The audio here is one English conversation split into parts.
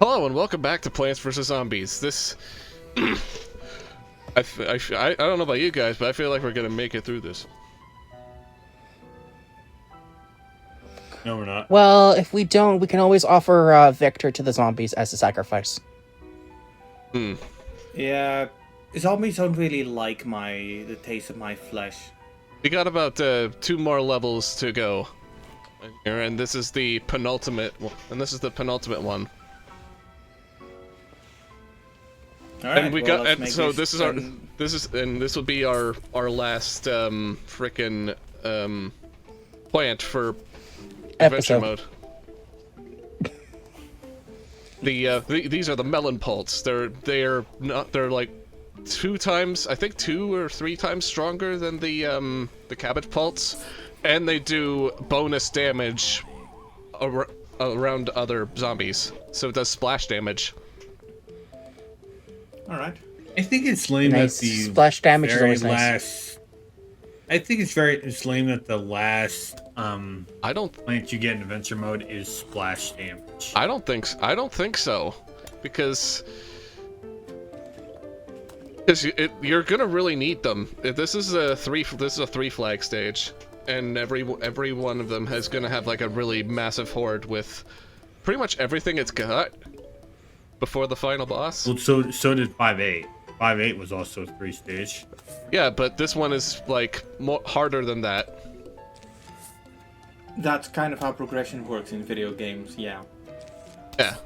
Hello and welcome back to Plants vs. Zombies. This... I don't know about you guys, but I feel like we're gonna make it through this. No, we're not. Well, if we don't, we can always offer Victor to the zombies as a sacrifice. Yeah, zombies don't really like the taste of my flesh. We got about 2 more levels to go here, and this is the penultimate one. One. All right, And we well, got, and so this will be our last frickin' plant for adventure Episode. mode. These are the melon pults. They're like 2 times, I think 2 or 3 times stronger than the cabbage pults, and they do bonus damage around other zombies. So it does splash damage. All right. I think it's lame Nice. that the Splash damage is very always nice. last. I think it's lame that the last I don't plant you get in adventure mode is splash damage. I don't think so, because you're gonna really need them. This is a 3 flag stage, and every one of them is gonna have like a really massive horde with pretty much everything it's got before the final boss. Well, so did 5.8. 5.8 was also a 3 stage. Yeah, but this one is like harder than that. That's kind of how progression works in video games. Yeah. Yeah.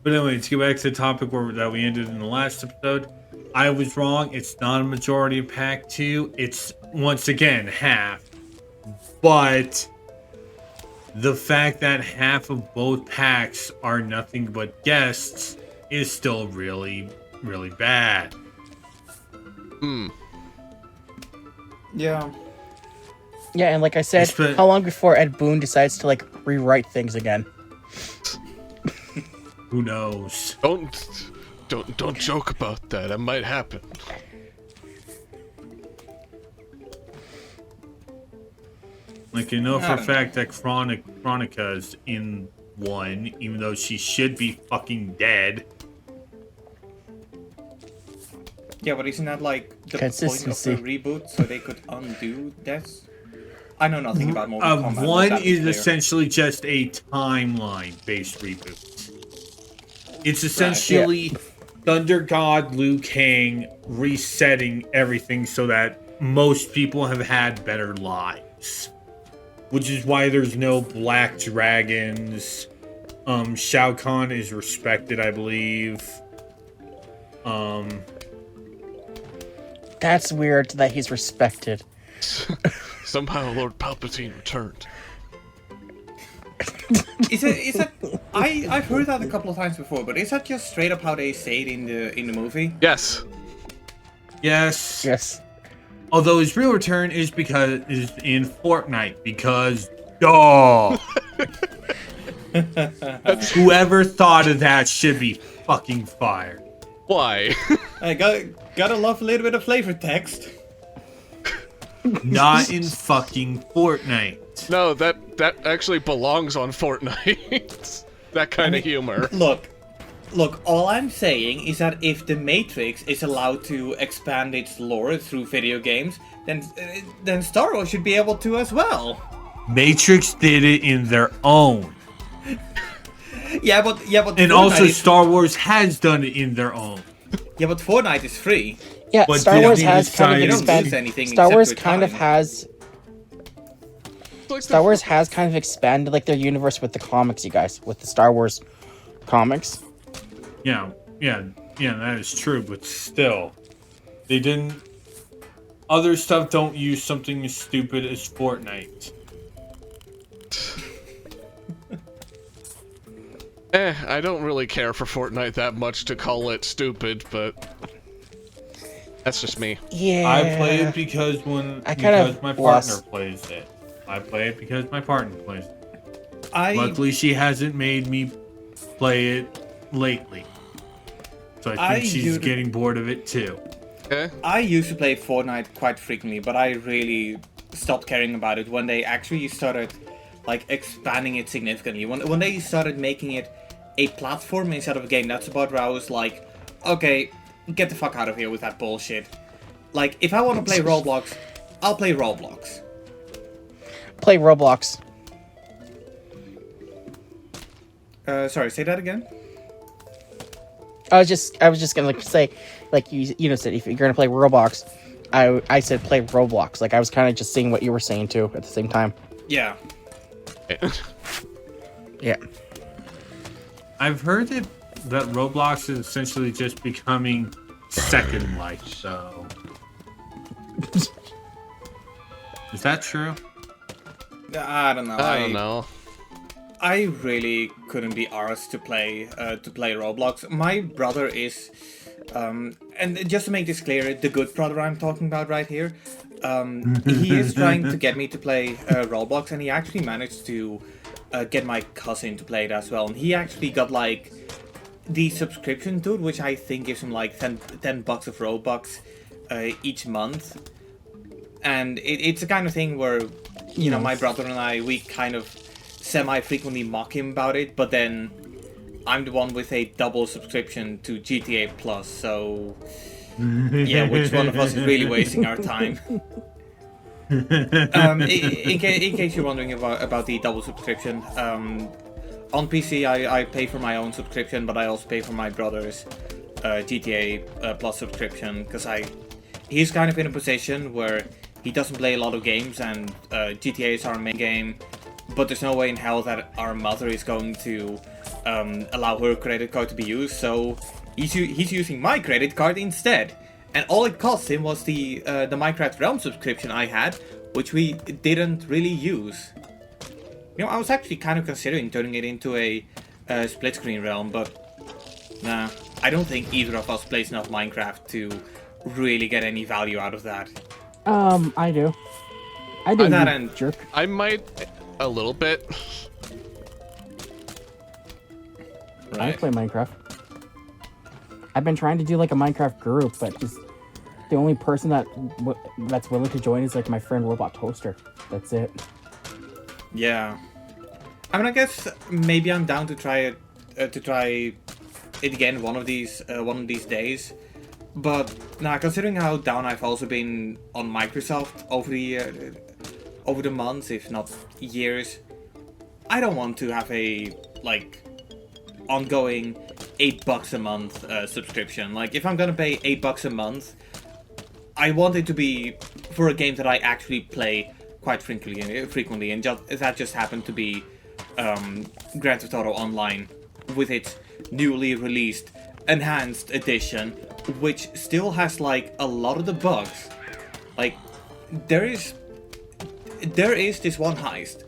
But anyway, to get back to the topic that we ended in the last episode, I was wrong. It's not a majority of Pack 2. It's, once again, half. But the fact that half of both packs are nothing but guests is still really, really bad. Yeah. Yeah, and like I said, But- how long before Ed Boon decides to like rewrite things again? Who knows? Don't joke about that. That might happen. Like, I know for I a don't fact that Chronica's in 1, even though she should be fucking dead. Yeah, but isn't that like the point of Consistency. the reboot, so they could undo this? I know nothing about Mortal Kombat. 1 that is clear. essentially just a timeline-based reboot. It's essentially Thunder God Liu Kang resetting everything so that most people have had better lives. Which is why there's no black dragons. Shao Kahn is respected, I believe. That's weird that he's respected. Somehow Lord Palpatine returned. Is it? I've heard that a couple of times before, but is that just straight up how they say it in the movie? Yes. Yes. Yes. Although his real return is in Fortnite because duh. Whoever thought of that should be fucking fired. Why? I gotta love a little bit of flavor text. Not in fucking Fortnite. No, that actually belongs on Fortnite. That kind of humor. Look, all I'm saying is that if the Matrix is allowed to expand its lore through video games, then Star Wars should be able to as well. Matrix did it in their own. Yeah, but And Fortnite also is, Star Wars has done it in their own. yeah, but Fortnite is free. Yeah, But Star did Wars they has kind decide- of They don't lose expanded. anything. Star except Wars with kind of time. has. Star Wars has kind of expanded like their universe with the comics, you guys, with the Star Wars comics. Yeah, that is true, but still. They didn't. Other stuff don't use something as stupid as Fortnite. I don't really care for Fortnite that much to call it stupid, but that's just me. Yeah. I play it because I kind of my lost- partner plays it. I play it because my partner plays it. I Luckily, she hasn't made me play it lately. So I think she's getting bored of it too. Okay. I used to play Fortnite quite frequently, but I really stopped caring about it when they actually started like expanding it significantly. When they started making it a platform instead of a game, that's about where I was like, okay, get the fuck out of here with that bullshit. Like, if I want to play Roblox, I'll play Roblox. Play Roblox. Sorry, say that again? I was just gonna like say, like you know said if you're gonna play Roblox, I said play Roblox. Like I was kind of just saying what you were saying too at the same time. Yeah. Yeah. I've heard that Roblox is essentially just becoming Second Life, so... Is that true? I don't know. I don't know. I really couldn't be arsed to play Roblox. My brother is, and just to make this clear, the good brother I'm talking about right here, he is trying to get me to play Roblox, and he actually managed to get my cousin to play it as well. And he actually got like the subscription to it, which I think gives him like $10 of Robux each month. And it's the kind of thing where, you know, my brother and I, we kind of semi-frequently mock him about it, but then I'm the one with a double subscription to GTA Plus, so yeah, which one of us is really wasting our time? In case you're wondering about the double subscription, on PC I pay for my own subscription, but I also pay for my brother's GTA Plus subscription, because he's kind of in a position where he doesn't play a lot of games, and GTA is our main game, but there's no way in hell that our mother is going to allow her credit card to be used, so he's using my credit card instead. And all it cost him was the Minecraft Realm subscription I had, which we didn't really use. You know, I was actually kind of considering turning it into a split screen realm, but nah, I don't think either of us plays enough Minecraft to really get any value out of that. I do. I do. That and Jerk. I might a little bit. I play Minecraft. I've been trying to do like a Minecraft group, but just the only person that's willing to join is like my friend Robot Toaster. That's it. Yeah, I mean, I guess maybe I'm down to try it again one of these days. But now, considering how down I've also been on Microsoft over the months, if not years, I don't want to have a like ongoing $8 a month subscription. Like, if I'm gonna pay $8 a month, I want it to be for a game that I actually play quite frequently, and that just happened to be Grand Theft Auto Online with its newly released enhanced edition, which still has like a lot of the bugs. Like, there is this one heist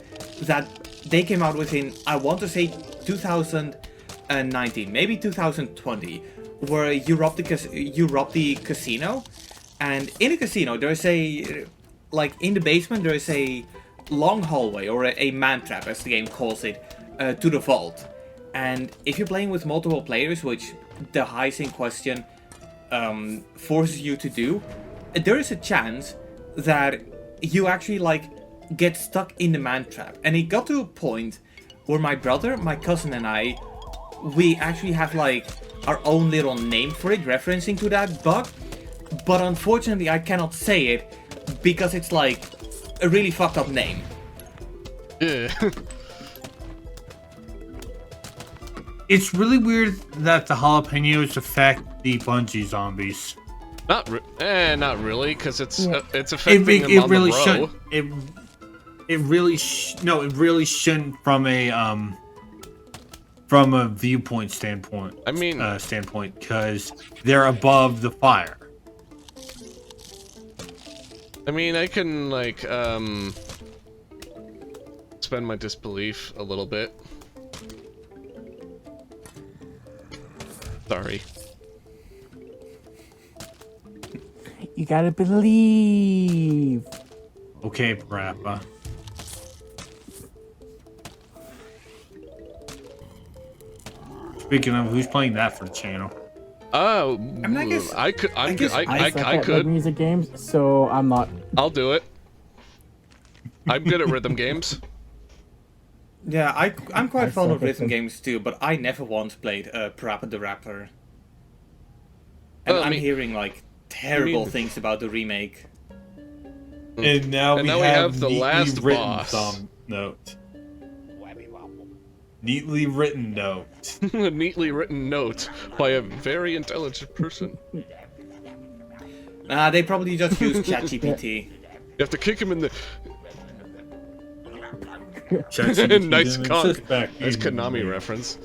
that they came out with in, I want to say 2019, maybe 2020, where you rob the casino, and in the casino there's a, like, in the basement there is a long hallway, or a man trap as the game calls it, to the vault. And if you're playing with multiple players, which the heist in question forces you to do, there is a chance that you actually like get stuck in the man trap. And it got to a point where my brother, my cousin, and I, we actually have like our own little name for it, referencing to that bug. But unfortunately, I cannot say it because it's like a really fucked up name. Yeah. It's really weird that the jalapenos affect the Bungie zombies. Not really, because it's affecting them It on really the row. shouldn't. It really shouldn't from a viewpoint standpoint. I mean, because they're above the fire. I mean, I can like suspend my disbelief a little bit. Sorry. You gotta believe. Okay, Parappa. Speaking of, who's playing that for the channel? Oh, I mean, I guess- I could. I suck at I like could. music games, so I'm not. I'll do it. I'm good at rhythm games. Yeah, I'm quite fond suck of at rhythm them. games too, but I never once played Parappa the Rapper. And Well, I I'm mean- hearing like terrible mean- things about the remake. And now And we now we have have the neatly last written boss. note. Neatly written note. A neatly written note by a very intelligent person. They probably just use ChatGPT. You have to kick him in the... ChatGPT Nice didn't conk. insist back Nice in Konami the- reference.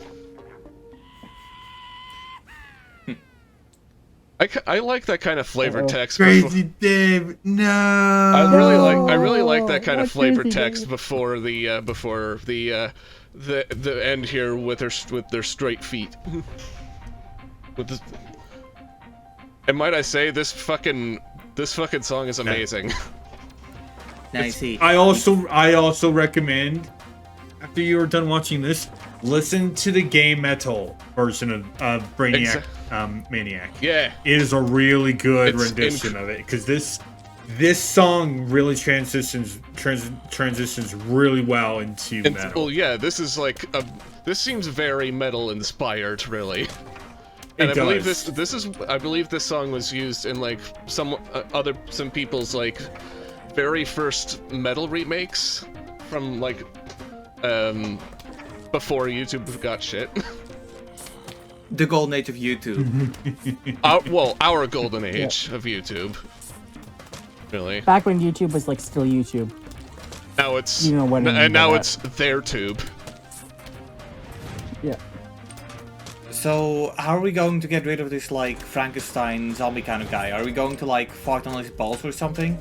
I like that kind of flavored text. Crazy Dave, no. I really like that kind of What's flavored Crazy text Dave? before the end here with their straight feet. With this, and might I say, this fucking song is amazing. Now you see. I also recommend, after you are done watching this, listen to the Game Metal version of Brainiac Maniac. Yeah. It is a really good It's rendition of it, because this song really transitions really well into And, metal. well, yeah, this is like this seems very metal inspired, really. And It I believe does. I believe this song was used in like some people's like very first metal remakes from like before YouTube got shit. The golden age of YouTube. Our golden age of YouTube. Really. Back when YouTube was like still YouTube. Now it's You know what I mean and by now that. it's their tube. Yeah. So, how are we going to get rid of this, like, Frankenstein zombie kind of guy? Are we going to, like, fart on his balls or something?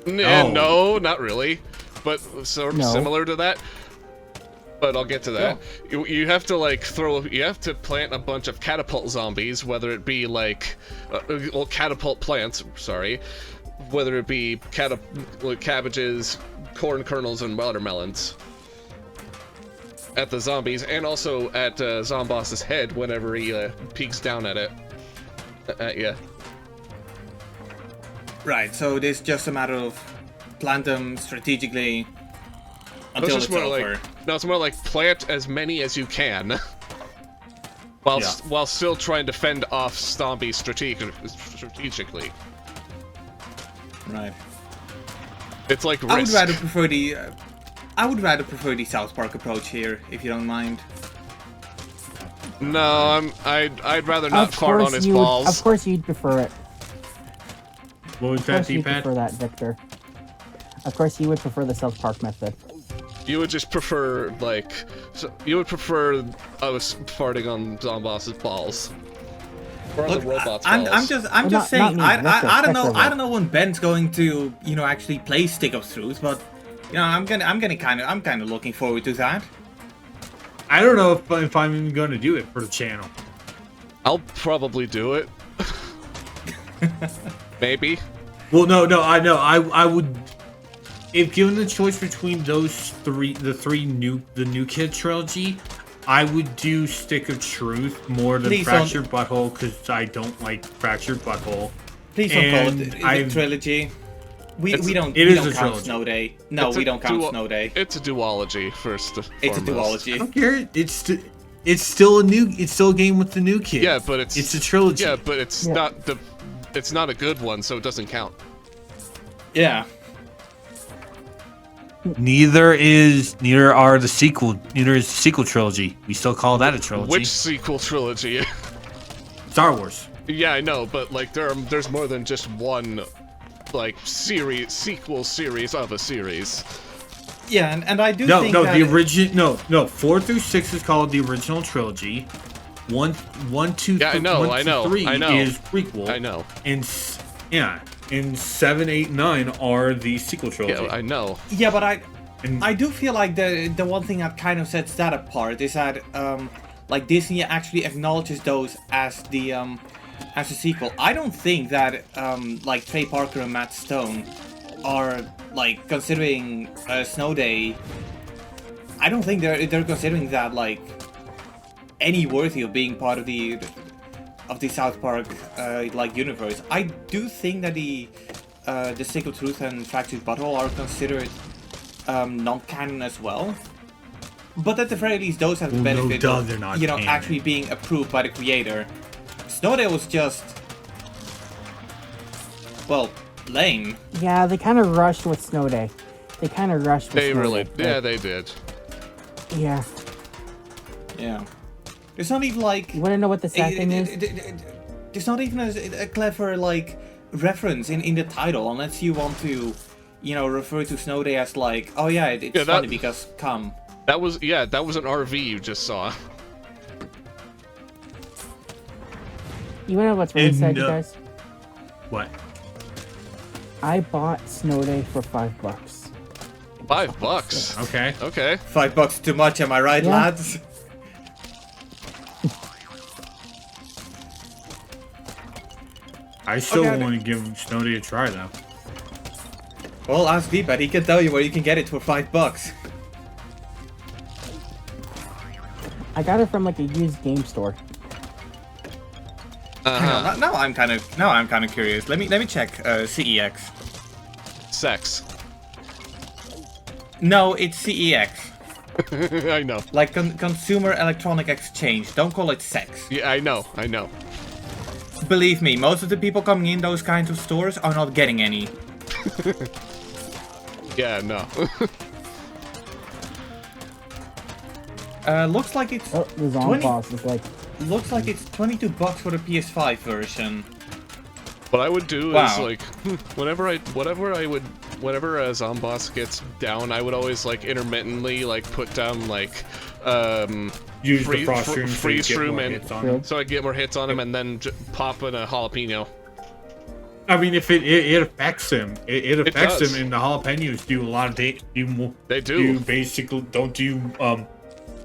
No, not really. But sort of No. similar to that. But I'll get to that. You have to like you have to plant a bunch of catapult zombies, whether it be like, catapult plants. Sorry, whether it be cabbages, corn kernels, and watermelons. At the zombies, and also at Zomboss's head whenever he peeks down at it. At ya. Right, so it is just a matter of plant them strategically until It's it's just more over. like no, it's more like plant as many as you can, while still trying to fend off zombies strategically. Right. It's like risk. I would rather prefer the South Park approach here, if you don't mind. No, I'd rather not Of fart on course his you balls. Of course you'd prefer it. What was Of that, course you'd D-pad? prefer that, Victor. Of course you would prefer the South Park method. You would just prefer you would prefer us farting on Zomboss's balls. Or on Look, the robot's I'm balls. just not saying. me, I don't know. Victor I will. don't know when Ben's going to, actually play Stick of Truth, but I'm kind of looking forward to that. I don't know if I'm even going to do it for the channel. I'll probably do it. Maybe. Well, no, I know. I would, if given the choice between those the new Kid trilogy, I would do Stick of Truth more than Please Fractured Butthole, because I don't like Fractured Butthole. Please don't call And it the I've- trilogy. We don't it we is don't a count trilogy. Snow Day. No, It's we a don't count duo- Snow Day. It's a duology first. It's a foremost. I duology. don't care. It's still a game with the new kid. Yeah, but it's a trilogy. Yeah, but it's not a good one, so it doesn't count. Yeah. Neither are the sequel. Neither is the sequel trilogy. We still call that a trilogy. Which sequel trilogy? Star Wars. Yeah, I know, but like there's more than just one like sequel series of a series. Yeah, and I do No, think no, that the original. No, 4 through 6 is called the original trilogy. 1, 2, Yeah, I know, 1 I to know, 3 I know. is prequel. I know. And 7, 8, 9 are the sequel trilogy. Yeah, I know. Yeah, but And- I do feel like the one thing that kind of sets that apart is that like Disney actually acknowledges those as the sequel. I don't think that like Trey Parker and Matt Stone are like considering Snow Day. I don't think they're considering that like any worthy of being part of the South Park like universe. I do think that the Stick of Truth and Fractured Butthole are considered non-canon as well. But at the very least, those have the Well, no benefit duh, of, they're not you know, canon. actually being approved by the creator. Snow Day was just, well, lame. Yeah, they kind of rushed with Snow Day. They kind of rushed with They Snow really, Day. yeah, they did. Yeah. Yeah. There's not even like... You want to know what the sad thing is? There's not even a clever, like, reference in the title, unless you want to, you know, refer to Snow Day as like, oh yeah, it's Yeah, funny because come. That was, yeah, that was an RV you just saw. You want to know what's really sad, you no- guys? What? I bought Snow Day for $5. $5. Okay. Okay. $5 too much, am I right, Yeah. lads? I still Okay, want to give Snow Day a try, though. Well, ask D-Pad, he can tell you where you can get it for $5. I got it from like a used game store. Hang on, now I'm kind of curious. Let me check CEX. Sex. No, it's CEX. I know. Like Consumer Electronic Exchange. Don't call it sex. Yeah, I know. I know. Believe me, most of the people coming in those kinds of stores are not getting any. Yeah, no. Looks like it's Oh, the zombie boss is like, looks like it's $22 for the PS5 version. What I would do is Wow. like, whenever a Zomboss gets down, I would always like intermittently like put down like, Use Free- the frost room so you freeze get room more and- hits on True. them. so I get more hits on him and then pop in a jalapeno. I mean, if it affects him, it affects does. him, and the jalapenos do a lot of do more. They do. Basically don't do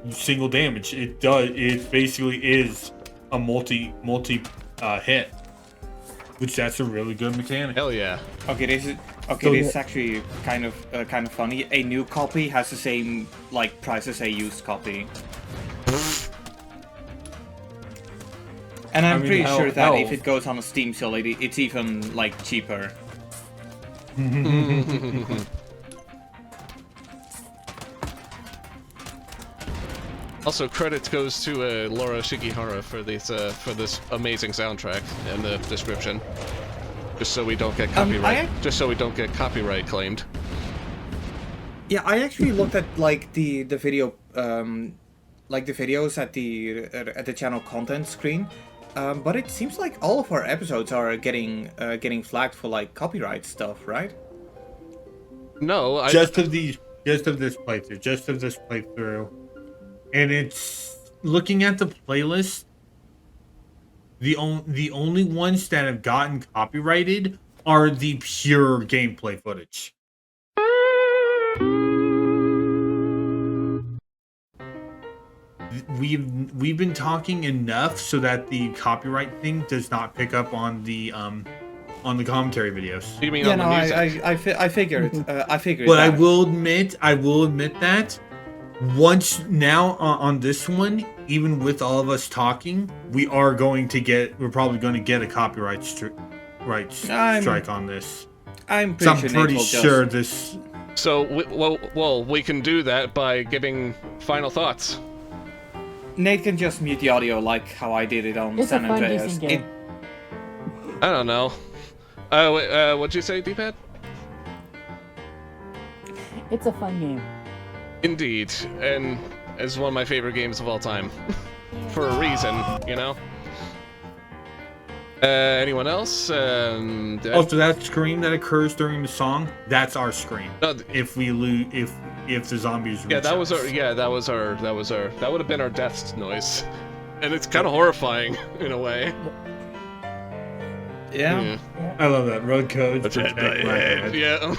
single damage. It does. It basically is a multi hit, which that's a really good mechanic. Hell yeah. Okay, this is actually kind of funny. A new copy has the same like price as a used copy. And I'm I mean, pretty hell- sure that hell. if it goes on a Steam sale, it's even like cheaper. Also, credit goes to Laura Shigihara for this amazing soundtrack in the description. Just so we don't get copyright. Just so we don't get copyright claimed. Yeah, I actually looked at like the video, like the videos at the channel content screen, but it seems like all of our episodes are getting flagged for like copyright stuff, right? No, I Just of this playthrough, and it's looking at the playlist. The only ones that have gotten copyrighted are the pure gameplay footage. We've been talking enough so that the copyright thing does not pick up on the commentary videos. you mean Yeah, on no, the music. I figured, I figured. But I that. will admit that once now on this one, even with all of us talking, we're probably going to get a copyright strike on this. I'm So pretty I'm sure pretty Nate will sure this. So, we can do that by giving final thoughts. Nate can just mute the audio like how I did it on it's a San fun, Andreas. decent game. I don't know. What'd you say, D-Pad? It's a fun game. Indeed, and it's one of my favorite games of all time. For a reason, you know? Anyone else? Also, that scream that occurs during the song, that's our scream. No, If we lose, if the zombies. yeah, reach that was us. that would have been our death noise. And it's kind of horrifying, in a way. Yeah. I love that road code. Protect my head. Yeah.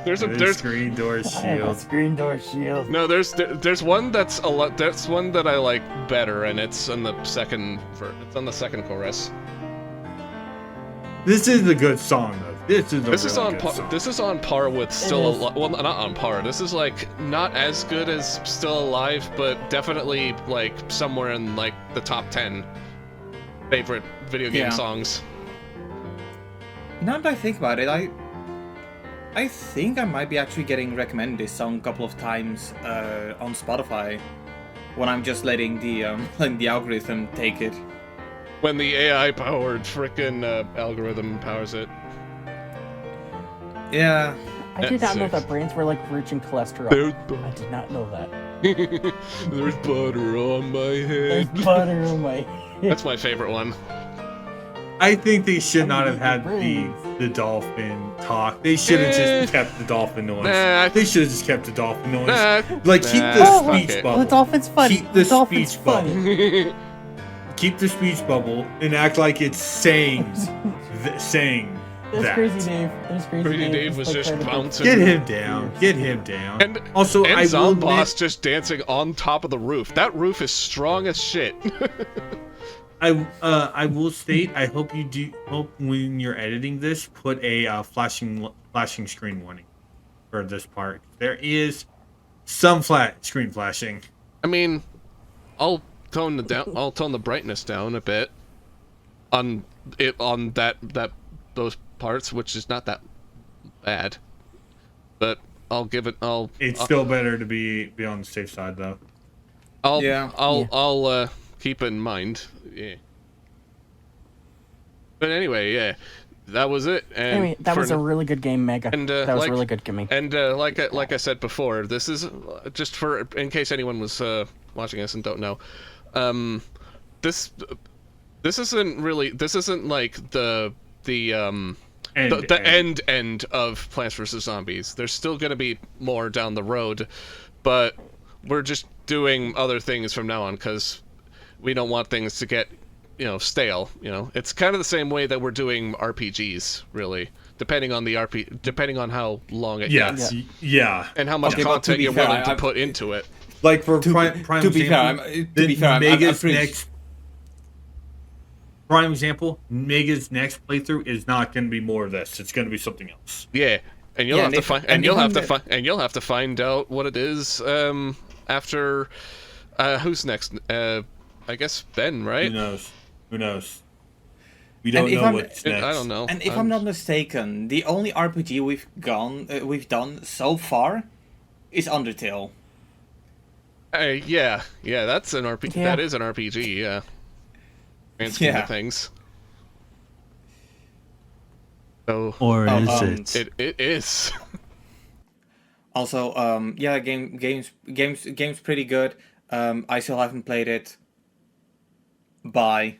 there's Screen door I have a shield. screen door shield. No, there's one that's a lot. That's one that I like better, and it's on the second. It's on the second chorus. This is a good song though. This is a This is really on good par. song. This is on par with Still is. Alive. Well, not on par. This is like not as good as Still Alive, but definitely like somewhere in like the top 10 favorite video game Yeah. songs. Now that I think about it, I think I might be actually getting recommended this song a couple of times on Spotify when I'm just letting the algorithm take it. When the AI-powered frickin' algorithm powers it. Yeah. I did not know That's that brains were like rich in cholesterol. There's, I did not know that. there's butter on my There's head. butter on my That's my favorite one. I think they should not have eating had brains. the dolphin talk. They should have just kept the dolphin noise. Nah. They should have just kept the dolphin noise. Nah. Like, keep Nah, the fuck speech it. bubble. The dolphin's funny. Keep the dolphin's speech bubble. funny. Keep the speech bubble and act like it's saying There's that. Crazy Dave. There's Crazy Crazy Dave was like, just trying to bouncing. Get him down. Get him down. And also, I will Zomboss admit, just dancing on top of the roof. That roof is strong as shit. I will state, I hope when you're editing this, put a flashing screen warning for this part. There is some flat screen flashing. I mean, I'll tone the brightness down a bit on those parts, which is not that bad. But I'll give it. It's still better to be on the safe side, though. I'll keep it in mind. Yeah. But anyway, yeah, that was it. And Anyway, that was a really good game, Mega. And, that was a really good game. And like I said before, this is just in case anyone was watching us and don't know. This isn't like the end of Plants vs Zombies. There's still gonna be more down the road, but we're just doing other things from now on because we don't want things to get stale. It's kind of the same way that we're doing RPGs, really, depending on how long it gets. Yeah. And how much content you're willing to put into it. Like for prime example, prime example, Mega's next playthrough is not going to be more of this. It's going to be something else. Yeah, and you'll have to find out what it is after who's next? I guess Ben, right? Who knows? We don't know what's next. I don't know. And if I'm not mistaken, the only RPG we've done so far is Undertale. Yeah, that's an RPG. Yeah. That is an RPG. Yeah. Grand scheme of things. So. Or is it? It is. Also, game's pretty good. I still haven't played it. Bye.